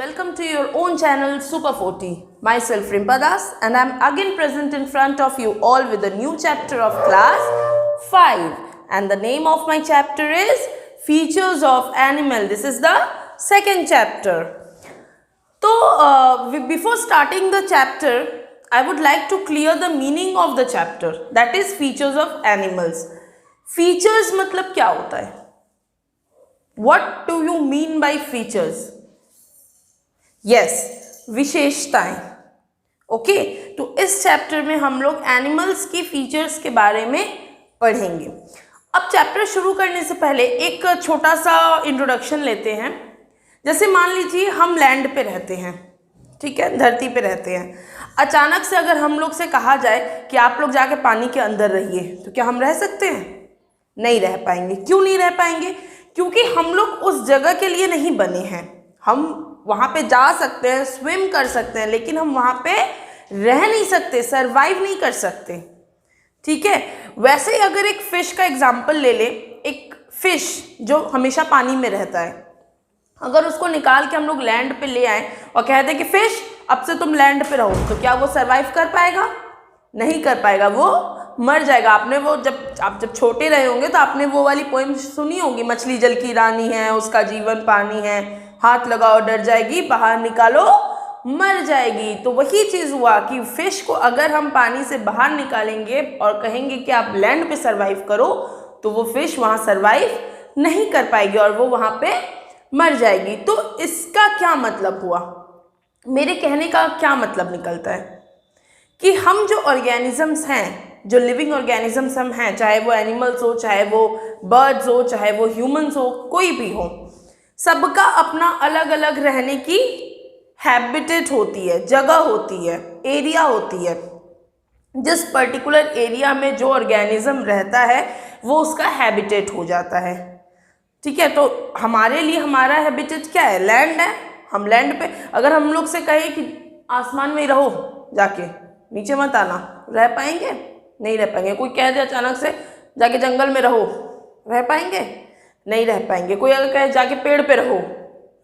welcome to your own channel Super 40. Myself Rimpa Das and I am again present in front of you all with a new chapter of class 5 and the name of my chapter is Features of Animal. This is the second chapter. So before starting the chapter, I would like to clear the meaning of the chapter, that is features of animals. Features मतलब क्या होता है? What do you mean by features? Yes, विशेषताएं. Okay, तो इस chapter में हम लोग एनिमल्स की फीचर्स के बारे में पढ़ेंगे. अब चैप्टर शुरू करने से पहले एक छोटा सा इंट्रोडक्शन लेते हैं. जैसे मान लीजिए हम लैंड पे रहते हैं, ठीक है, धरती पे रहते हैं. अचानक से अगर हम लोग से कहा जाए कि आप लोग जाके पानी के अंदर रहिए, तो क्या हम रह सकते हैं? नहीं रह पाएंगे. क्यों नहीं रह पाएंगे? क्योंकि हम लोग उस जगह के लिए नहीं बने हैं. हम वहाँ पे जा सकते हैं, स्विम कर सकते हैं, लेकिन हम वहाँ पे रह नहीं सकते, सरवाइव नहीं कर सकते. ठीक है. वैसे ही अगर एक फिश का एग्जाम्पल ले ले, एक फिश जो हमेशा पानी में रहता है, अगर उसको निकाल के हम लोग लैंड पे ले आए और कह दें कि फिश अब से तुम लैंड पे रहो, तो क्या वो सरवाइव कर पाएगा? नहीं कर पाएगा, वो मर जाएगा. आपने वो आप जब छोटे रहे होंगे तो आपने वो वाली पोएम सुनी होगी, मछली जल की रानी है, उसका जीवन पानी है, हाथ लगाओ डर जाएगी, बाहर निकालो मर जाएगी. तो वही चीज़ हुआ कि फिश को अगर हम पानी से बाहर निकालेंगे और कहेंगे कि आप लैंड पे सरवाइव करो, तो वो फिश वहाँ सरवाइव नहीं कर पाएगी और वो वहाँ पे मर जाएगी. तो इसका क्या मतलब हुआ? मेरे कहने का क्या मतलब निकलता है कि हम जो ऑर्गेनिजम्स हैं, जो लिविंग ऑर्गेनिजम्स हम हैं, चाहे वो एनिमल्स हो, चाहे वो बर्ड्स हो, चाहे वो ह्यूमंस हो, कोई भी हो, सबका अपना अलग अलग रहने की हैबिटेट होती है, जगह होती है, एरिया होती है. जिस पर्टिकुलर एरिया में जो ऑर्गेनिज्म रहता है वो उसका हैबिटेट हो जाता है. ठीक है. तो हमारे लिए हमारा हैबिटेट क्या है? लैंड है. हम लैंड पे, अगर हम लोग से कहे कि आसमान में ही रहो, जाके नीचे मत आना, रह पाएंगे? नहीं रह पाएंगे. कोई कह दे अचानक से जाके जंगल में रहो, रह पाएंगे? नहीं रह पाएंगे. कोई अगर कहे जाके पेड़ पे रहो,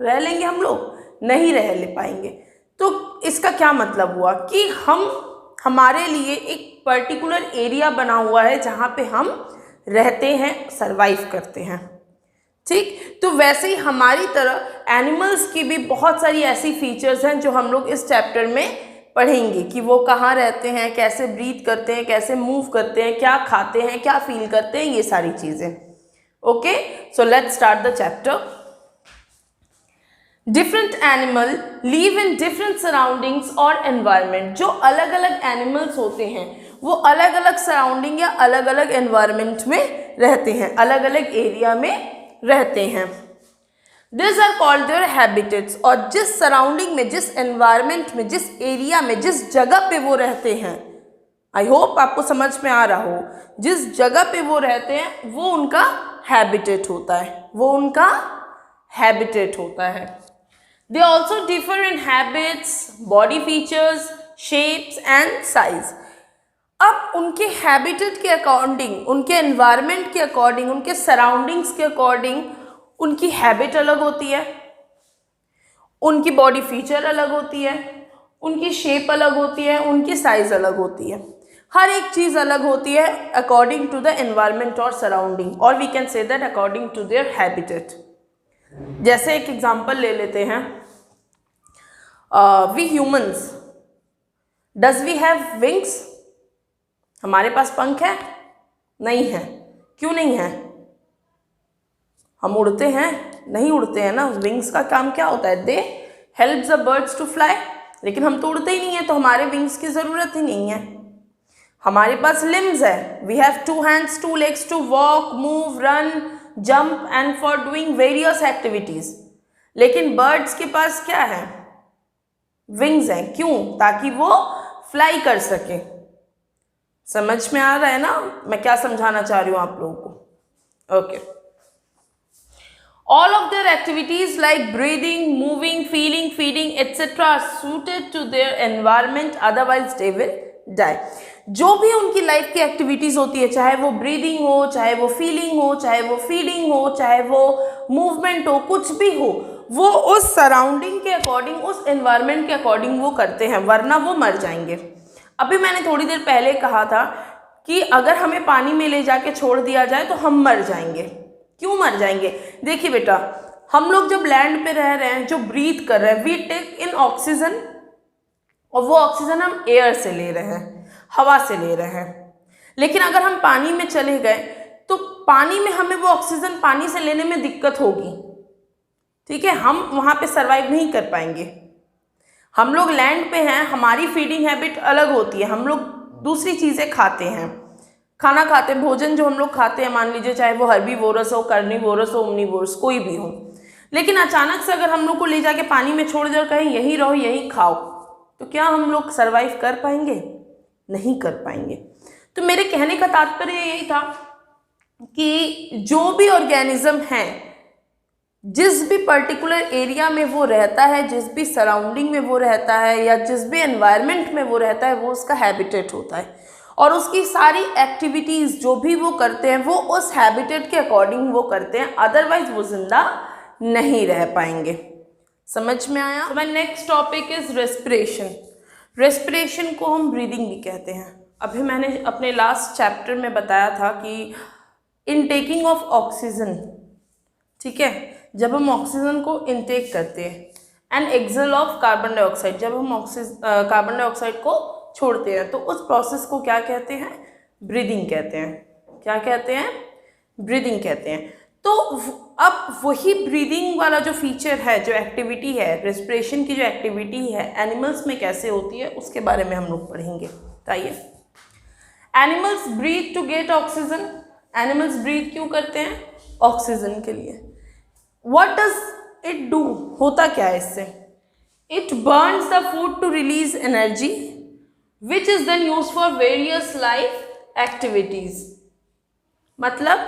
रह लेंगे हम लोग? नहीं रह ले पाएंगे. तो इसका क्या मतलब हुआ कि हमारे लिए एक पर्टिकुलर एरिया बना हुआ है जहाँ पे हम रहते हैं, सरवाइव करते हैं. ठीक. तो वैसे ही हमारी तरह एनिमल्स की भी बहुत सारी ऐसी फीचर्स हैं जो हम लोग इस चैप्टर में पढ़ेंगे कि वो कहाँ रहते हैं, कैसे ब्रीथ करते हैं, कैसे मूव करते हैं, क्या खाते हैं, क्या फील करते हैं, ये सारी चीज़ें. Okay, so let's start the chapter. Different animal live in different surroundings और एनवायरनमेंट. जो अलग अलग एनिमल्स होते हैं वो अलग अलग सराउंडिंग या अलग अलग एनवायरनमेंट में रहते हैं, अलग अलग एरिया में रहते हैं. These are called their habitats. और जिस सराउंडिंग में, जिस एनवायरनमेंट में, जिस एरिया में, जिस जगह पे वो रहते हैं, आई होप आपको समझ में आ रहा हो, जिस जगह पे वो रहते हैं वो उनका हैबिटेट होता है, वो उनका हैबिटेट होता है. They also differ in habits, body features, shapes and size. अब उनके हैबिटेट के अकॉर्डिंग, उनके एनवायरनमेंट के अकॉर्डिंग, उनके सराउंडिंग्स के अकॉर्डिंग उनकी हैबिट अलग होती है, उनकी बॉडी फीचर अलग होती है, उनकी शेप अलग होती है, उनकी साइज अलग होती है. हर एक चीज़ अलग होती है अकॉर्डिंग टू द एनवायरनमेंट और सराउंडिंग, और we can say that according to their habitat. जैसे एक एग्जांपल ले लेते हैं, we humans, does we have wings? हमारे पास पंख है? नहीं है. क्यों नहीं है? हम उड़ते हैं? नहीं उड़ते हैं ना. विंग्स का काम क्या होता है? They help the birds to fly. लेकिन हम तो उड़ते ही नहीं है, तो हमारे विंग्स की ज़रूरत ही नहीं है. हमारे पास लिम्स है. We have 2 hands, 2 legs to walk, move, run, jump and for doing various activities. लेकिन बर्ड्स के पास क्या है? विंग्स हैं. क्यों? ताकि वो फ्लाई कर सके. समझ में आ रहा है ना मैं क्या समझाना चाह रही हूँ आप लोगों को? Okay. All of their activities like breathing, moving, feeling, feeding, etc. are suited to their environment, otherwise they will die. जो भी उनकी लाइफ की एक्टिविटीज़ होती है, चाहे वो ब्रीदिंग हो, चाहे वो फीलिंग हो, चाहे वो फीडिंग हो, चाहे वो मूवमेंट हो, कुछ भी हो, वो उस सराउंडिंग के अकॉर्डिंग, उस एनवायरनमेंट के अकॉर्डिंग वो करते हैं, वरना वो मर जाएंगे। अभी मैंने थोड़ी देर पहले कहा था कि अगर हमें पानी में ले जाके छोड़ दिया जाए तो हम मर जाएंगे। क्यों मर जाएंगे? देखिए बेटा, हम लोग जब लैंड पे रह रहे हैं, जो ब्रीथ कर रहे हैं, वी टेक इन ऑक्सीजन, और वो ऑक्सीजन हम एयर से ले रहे हैं, हवा से ले रहे हैं। लेकिन अगर हम पानी में चले गए तो पानी में हमें वो ऑक्सीजन पानी से लेने में दिक्कत होगी, ठीक है, हम वहाँ पे सरवाइव नहीं कर पाएंगे। हम लोग लैंड पे हैं, हमारी फीडिंग हैबिट अलग होती है, हम लोग दूसरी चीज़ें खाते हैं, खाना खाते हैं, भोजन जो हम लोग खाते हैं, मान लीजिए चाहे वो हर्बीवोरस हो, कार्निवोरस हो, ओमनीवोरस, कोई भी हो। लेकिन अचानक से अगर हम लोग को ले जाके पानी में छोड़ दे और कहें यहीं रहो, यहीं खाओ, तो क्या हम लोग सरवाइव कर पाएंगे? नहीं कर पाएंगे। तो मेरे कहने का तात्पर्य यही था कि जो भी ऑर्गेनिज्म है, जिस भी पर्टिकुलर एरिया में वो रहता है, जिस भी सराउंडिंग में वो रहता है, या जिस भी एनवायरनमेंट में वो रहता है, वो उसका हैबिटेट होता है, और उसकी सारी एक्टिविटीज़ जो भी वो करते हैं वो उस हैबिटेट के अकॉर्डिंग वो करते हैं, अदरवाइज वो जिंदा नहीं रह पाएंगे। समझ में आया? My next topic is respiration. Respiration को हम ब्रीदिंग भी कहते हैं। अभी मैंने अपने लास्ट चैप्टर में बताया था कि इनटेकिंग ऑफ ऑक्सीजन, ठीक है, जब हम ऑक्सीजन को इनटेक करते हैं, and exhale of carbon dioxide, जब हम कार्बन डाइऑक्साइड को छोड़ते हैं, तो उस प्रोसेस को क्या कहते हैं? ब्रीदिंग कहते हैं। क्या कहते हैं? ब्रीदिंग कहते हैं। तो अब वही ब्रीदिंग वाला जो फीचर है, जो एक्टिविटी है, रेस्पिरेशन की जो एक्टिविटी है, एनिमल्स में कैसे होती है उसके बारे में हम लोग पढ़ेंगे। बताइए, animals breathe to get oxygen. Animals breathe क्यों करते हैं? ऑक्सीजन के लिए। What does it do? होता क्या है इससे? It burns the food to release energy which is then use for various life activities. मतलब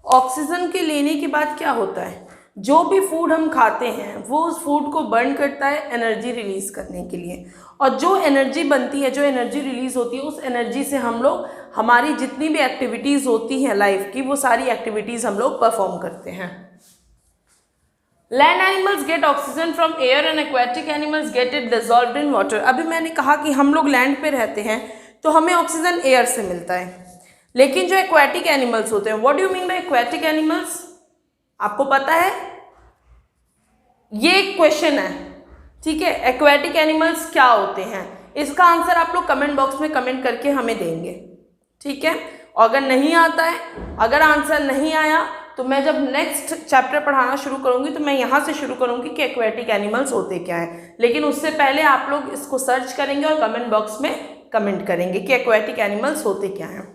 ऑक्सीजन के लेने के बाद क्या होता है, जो भी फूड हम खाते हैं वो उस फूड को बर्न करता है एनर्जी रिलीज करने के लिए, और जो एनर्जी बनती है, जो एनर्जी रिलीज होती है, उस एनर्जी से हम लोग हमारी जितनी भी एक्टिविटीज़ होती हैं लाइफ की, वो सारी एक्टिविटीज़ हम लोग परफॉर्म करते हैं। Land animals gate oxygen from air and aquatic animals get it dissolved in water. अभी मैंने कहा कि हम लोग लैंड पे रहते हैं तो हमें ऑक्सीजन एयर से मिलता है, लेकिन जो एक्वेटिक एनिमल्स होते हैं, what do you mean by aquatic animals? आपको पता है? ये एक क्वेश्चन है, ठीक है, एक्वेटिक एनिमल्स क्या होते हैं? इसका आंसर आप लोग कमेंट बॉक्स में कमेंट करके हमें देंगे, ठीक है। और अगर नहीं आता है, अगर आंसर नहीं आया, तो मैं जब नेक्स्ट चैप्टर पढ़ाना शुरू करूंगी तो मैं यहाँ से शुरू करूंगी कि एक्वेटिक एनिमल्स होते क्या हैं। लेकिन उससे पहले आप लोग इसको सर्च करेंगे और कमेंट बॉक्स में कमेंट करेंगे कि एक्वेटिक एनिमल्स होते क्या हैं।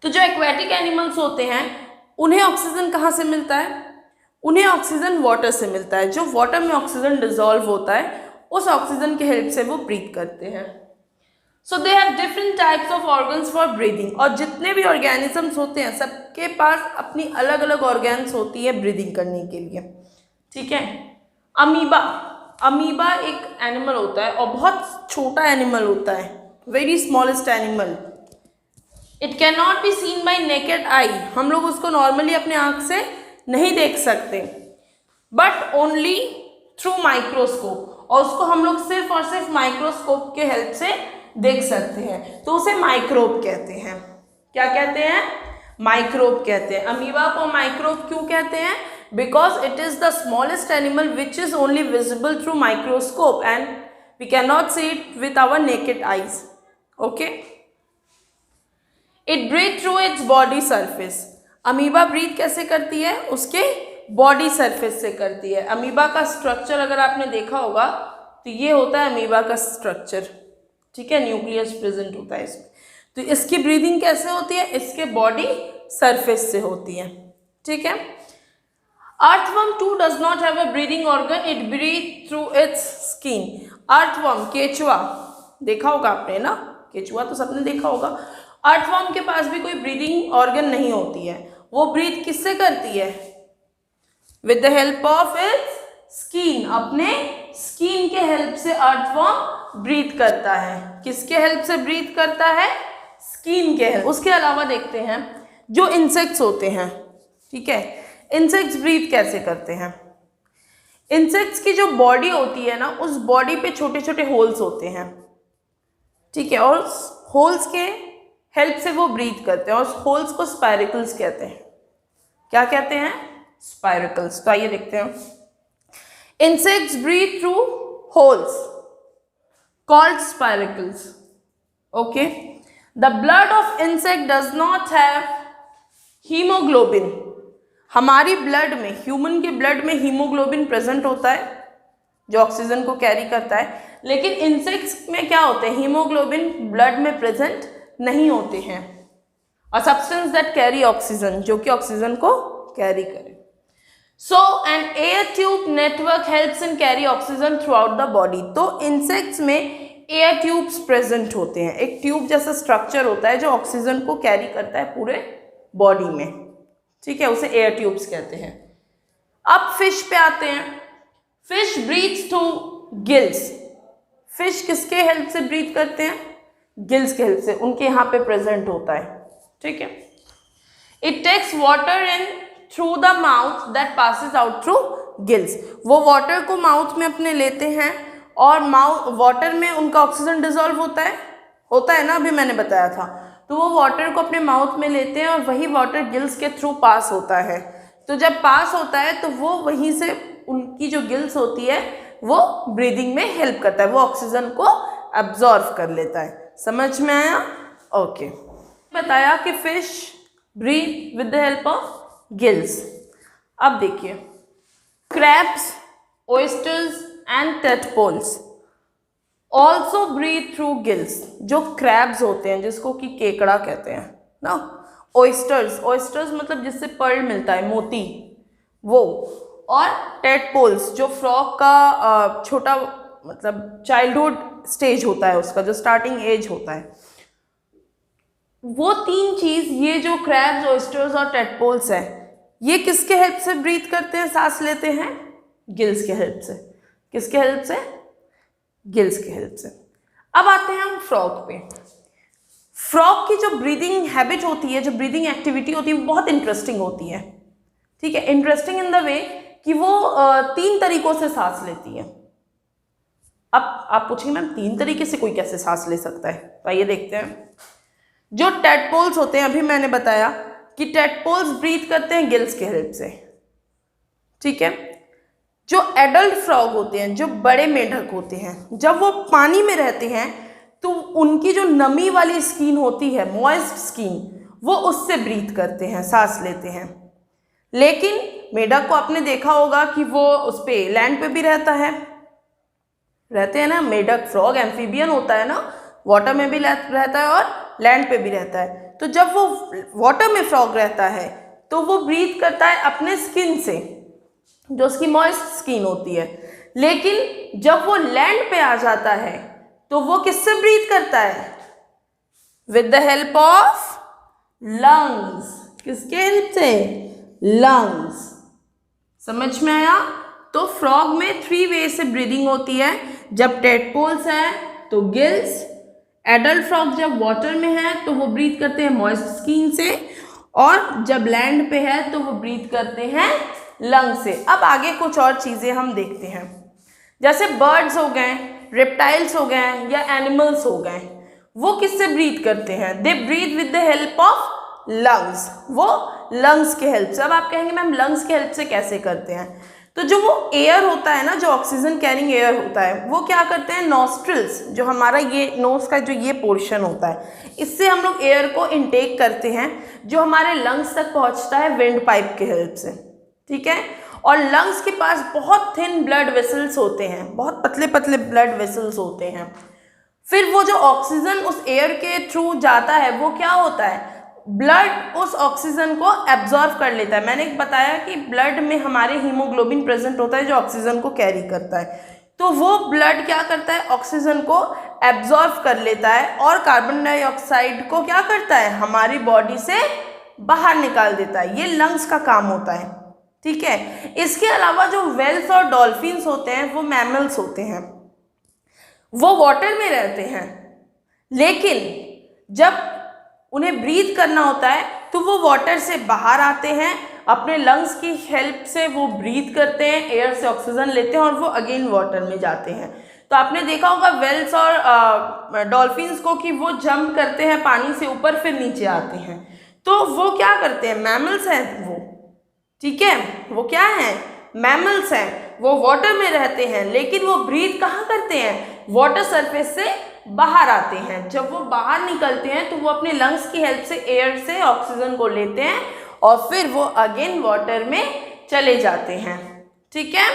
तो जो एक्वेटिक एनिमल्स होते हैं उन्हें ऑक्सीजन कहाँ से मिलता है? उन्हें ऑक्सीजन वाटर से मिलता है। जो वाटर में ऑक्सीजन डिजॉल्व होता है, उस ऑक्सीजन के हेल्प से वो ब्रीथ करते हैं। So they have different types of organs for breathing. और जितने भी ऑर्गेनिजम्स होते हैं सबके पास अपनी अलग अलग ऑर्गन्स होती है ब्रीदिंग करने के लिए, ठीक है। अमीबा, अमीबा एक एनिमल होता है और बहुत छोटा एनिमल होता है, very smallest animal. It can not be seen by naked eye. हम लोग उसको नॉर्मली अपने आँख से नहीं देख सकते, बट ओनली थ्रू माइक्रोस्कोप, और उसको हम लोग सिर्फ और सिर्फ माइक्रोस्कोप के हेल्प से देख सकते हैं, तो उसे माइक्रोब कहते हैं। क्या कहते हैं? माइक्रोब कहते हैं। अमीबा को माइक्रोब क्यों कहते हैं? Because it is the smallest animal which is only visible through microscope and we can not see it with our naked eyes. Okay. It breathe through its body surface. Amoeba breathe कैसे करती है? उसके body surface से करती है। Amoeba का structure अगर आपने देखा होगा तो ये होता है अमीबा का स्ट्रक्चर, ठीक है, न्यूक्लियस प्रेजेंट होता है इसमें। तो इसकी ब्रीदिंग कैसे होती है? इसके बॉडी सरफेस से होती है, ठीक है। Earthworm too does not have a breathing organ, it breathe through its skin. Earthworm, केचुआ, देखा होगा आपने ना, केचुआ तो सबने देखा होगा। अर्थवर्म के पास भी कोई ब्रीदिंग ऑर्गन नहीं होती है, वो ब्रीथ किससे करती है? With the help of its skin. अपने स्किन के हेल्प से अर्थवर्म ब्रीथ करता है। किसके हेल्प से ब्रीथ करता है? स्किन के हेल्प। उसके अलावा देखते हैं जो इंसेक्ट्स होते हैं, ठीक है, इंसेक्ट्स ब्रीथ कैसे करते हैं? इंसेक्ट्स की जो बॉडी होती है ना, उस बॉडी पे छोटे छोटे होल्स होते हैं, ठीक है, और होल्स के हेल्प से वो ब्रीथ करते हैं और होल्स को स्पाइरिकल्स कहते हैं। क्या कहते हैं? स्पाइरिकल्स। तो आइए देखते हैं। Insects breathe through holes called spiracles. Okay, the blood of insect does not have hemoglobin. हमारी ब्लड में, ह्यूमन के ब्लड में हीमोग्लोबिन प्रेजेंट होता है जो ऑक्सीजन को कैरी करता है, लेकिन इंसेक्ट्स में क्या होते हैं? हीमोग्लोबिन ब्लड में प्रेजेंट नहीं होते हैं। A substance that carry oxygen, जो कि ऑक्सीजन को कैरी करे। So an air tube network helps in carry oxygen throughout the body. तो इंसेक्ट्स में एयर ट्यूब्स प्रेजेंट होते हैं। एक ट्यूब जैसा स्ट्रक्चर होता है जो ऑक्सीजन को कैरी करता है पूरे बॉडी में, ठीक है, उसे एयर ट्यूब्स कहते हैं। अब फिश पे आते हैं। Fish breathes through gills. Fish किसके हेल्प से ब्रीथ करते हैं? गिल्स के हेल्प से, उनके यहाँ पे प्रेजेंट होता है, ठीक है। It takes water in through the mouth that passes out through gills. वो वाटर को माउथ में अपने लेते हैं और वाटर में उनका ऑक्सीजन डिजोल्व होता है ना, अभी मैंने बताया था। तो वो वाटर को अपने माउथ में लेते हैं और वही वाटर गिल्स के थ्रू पास होता है। तो जब पास होता है तो वो वहीं से उनकी जो गिल्स होती है वो ब्रीदिंग में हेल्प करता है, वो ऑक्सीजन को अब्जॉर्व कर लेता है। समझ में आया? ओके। बताया कि fish breathe with the help of gills. अब देखिए, crabs, oysters and tadpoles also breathe through gills. जो क्रैब्स होते हैं, जिसको कि केकड़ा कहते हैं ना, ऑयस्टर्स मतलब जिससे पर्ल मिलता है, मोती, वो, और टेडपोल्स जो फ्रॉग का छोटा मतलब चाइल्डहुड स्टेज होता है, उसका जो स्टार्टिंग एज होता है, वो तीन चीज़, ये जो क्रैब्स, ऑयस्टर्स और टेडपोल्स हैं, ये किसके हेल्प से ब्रीथ करते हैं, सांस लेते हैं? गिल्स के हेल्प से। किसके हेल्प से? गिल्स के हेल्प से। अब आते हैं हम फ्रॉग पे। फ्रॉग की जो ब्रीदिंग हैबिट होती है, जो ब्रीदिंग एक्टिविटी होती है, वो बहुत इंटरेस्टिंग होती है, ठीक है। इंटरेस्टिंग इन द वे कि वो 3 तरीकों से सांस लेती है। अब आप पूछेंगे मैम 3 तरीके से कोई कैसे सांस ले सकता है? तो आइए देखते हैं। जो टेडपोल्स होते हैं, अभी मैंने बताया कि टेडपोल्स ब्रीथ करते हैं गिल्स के हेल्प से, ठीक है। जो एडल्ट फ्रॉग होते हैं, जो बड़े मेंढक होते हैं, जब वो पानी में रहते हैं तो उनकी जो नमी वाली स्किन होती है, मॉइस्ट स्किन, वो उससे ब्रीथ करते हैं, सांस लेते हैं। लेकिन मेंढक को आपने देखा होगा कि वो उस पे लैंड पे भी रहते हैं ना। मेंढक फ्रॉग एम्फीबियन होता है ना, वाटर में भी रहता है और लैंड पे भी रहता है। तो जब वो वाटर में फ्रॉग रहता है तो वो ब्रीथ करता है अपने स्किन से, जो उसकी मॉइस्ट स्किन होती है। लेकिन जब वो लैंड पे आ जाता है तो वो किससे ब्रीथ करता है? With the help of lungs. किसके हेल्प से? लंग्स। समझ में आया? तो फ्रॉग में 3 वे से ब्रीदिंग होती है। जब टेडपोल्स है तो गिल्स, एडल्ट फ्रॉग जब वाटर में है तो वो ब्रीथ करते हैं मॉइस्ट स्किन से, और जब लैंड पे है तो वो ब्रीथ करते हैं लंग से। अब आगे कुछ और चीज़ें हम देखते हैं, जैसे बर्ड्स हो गए, रेप्टाइल्स हो गए या एनिमल्स हो गए, वो किससे ब्रीथ करते हैं? They breathe with the help of lungs. वो लंग्स के हेल्प से। अब आप कहेंगे मैम लंग्स के हेल्प से कैसे करते हैं? तो जो वो एयर होता है ना, जो ऑक्सीजन कैरिंग एयर होता है, वो क्या करते हैं? नॉस्ट्रिल्स, जो हमारा ये नोज का जो ये पोर्शन होता है, इससे हम लोग एयर को इनटेक करते हैं, जो हमारे लंग्स तक पहुंचता है विंड पाइप के हेल्प से, ठीक है। और लंग्स के पास बहुत थिन ब्लड वेसल्स होते हैं, बहुत पतले पतले ब्लड वेसल्स होते हैं। फिर वो जो ऑक्सीजन उस एयर के थ्रू जाता है, वो क्या होता है? ब्लड उस ऑक्सीजन को एब्जॉर्व कर लेता है। मैंने बताया कि ब्लड में हमारे हीमोग्लोबिन प्रेजेंट होता है जो ऑक्सीजन को कैरी करता है। तो वो ब्लड क्या करता है? ऑक्सीजन को एब्जॉर्व कर लेता है और कार्बन डाइऑक्साइड को क्या करता है? हमारी बॉडी से बाहर निकाल देता है। ये लंग्स का काम होता है, ठीक है। इसके अलावा जो व्हेल्स और डॉल्फिन्स होते हैं, वो मैमल्स होते हैं, वो वाटर में रहते हैं, लेकिन जब उन्हें ब्रीथ करना होता है तो वो वाटर से बाहर आते हैं अपने लंग्स की हेल्प से वो ब्रीथ करते हैं, एयर से ऑक्सीजन लेते हैं और वो अगेन वाटर में जाते हैं। तो आपने देखा होगा वेल्स और डॉल्फिन्स को कि वो जंप करते हैं पानी से ऊपर फिर नीचे आते हैं। तो वो क्या करते हैं, मैमल्स हैं वो, ठीक है, वो क्या हैं, मैमल्स हैं, वो वाटर में रहते हैं, लेकिन वो ब्रीथ कहाँ करते हैं, वाटर सरफेस से बाहर आते हैं। जब वो बाहर निकलते हैं तो वो अपने लंग्स की हेल्प से एयर से ऑक्सीजन को लेते हैं और फिर वो अगेन वाटर में चले जाते हैं, ठीक है।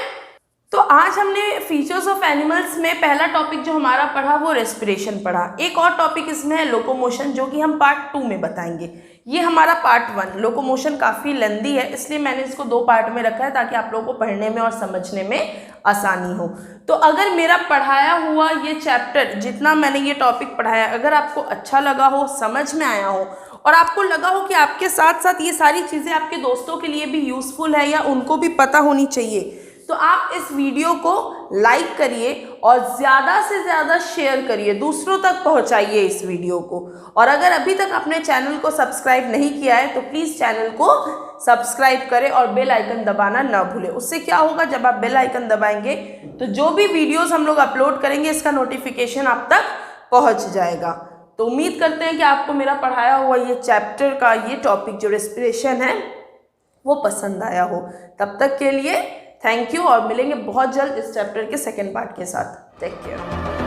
तो आज हमने फीचर्स ऑफ एनिमल्स में पहला टॉपिक जो हमारा पढ़ा वो रेस्पिरेशन पढ़ा। एक और टॉपिक इसमें है लोकोमोशन, जो कि हम पार्ट 2 में बताएंगे। ये हमारा पार्ट 1, लोकोमोशन काफ़ी लेंदी है, इसलिए मैंने इसको 2 पार्ट में रखा है ताकि आप लोगों को पढ़ने में और समझने में आसानी हो। तो अगर मेरा पढ़ाया हुआ ये चैप्टर, जितना मैंने ये टॉपिक पढ़ाया, अगर आपको अच्छा लगा हो, समझ में आया हो और आपको लगा हो कि आपके साथ साथ ये सारी चीज़ें आपके दोस्तों के लिए भी यूज़फुल है या उनको भी पता होनी चाहिए, तो आप इस वीडियो को लाइक करिए और ज़्यादा से ज़्यादा शेयर करिए, दूसरों तक पहुंचाइए इस वीडियो को। और अगर अभी तक अपने चैनल को सब्सक्राइब नहीं किया है तो प्लीज़ चैनल को सब्सक्राइब करें और बेल आइकन दबाना ना भूलें। उससे क्या होगा, जब आप बेल आइकन दबाएंगे तो जो भी वीडियोस हम लोग अपलोड करेंगे इसका नोटिफिकेशन आप तक पहुँच जाएगा। तो उम्मीद करते हैं कि आपको मेरा पढ़ाया हुआ ये चैप्टर का ये टॉपिक जो रेस्पिरेशन है वो पसंद आया हो। तब तक के लिए थैंक यू और मिलेंगे बहुत जल्द इस चैप्टर के सेकेंड पार्ट के साथ। Take care.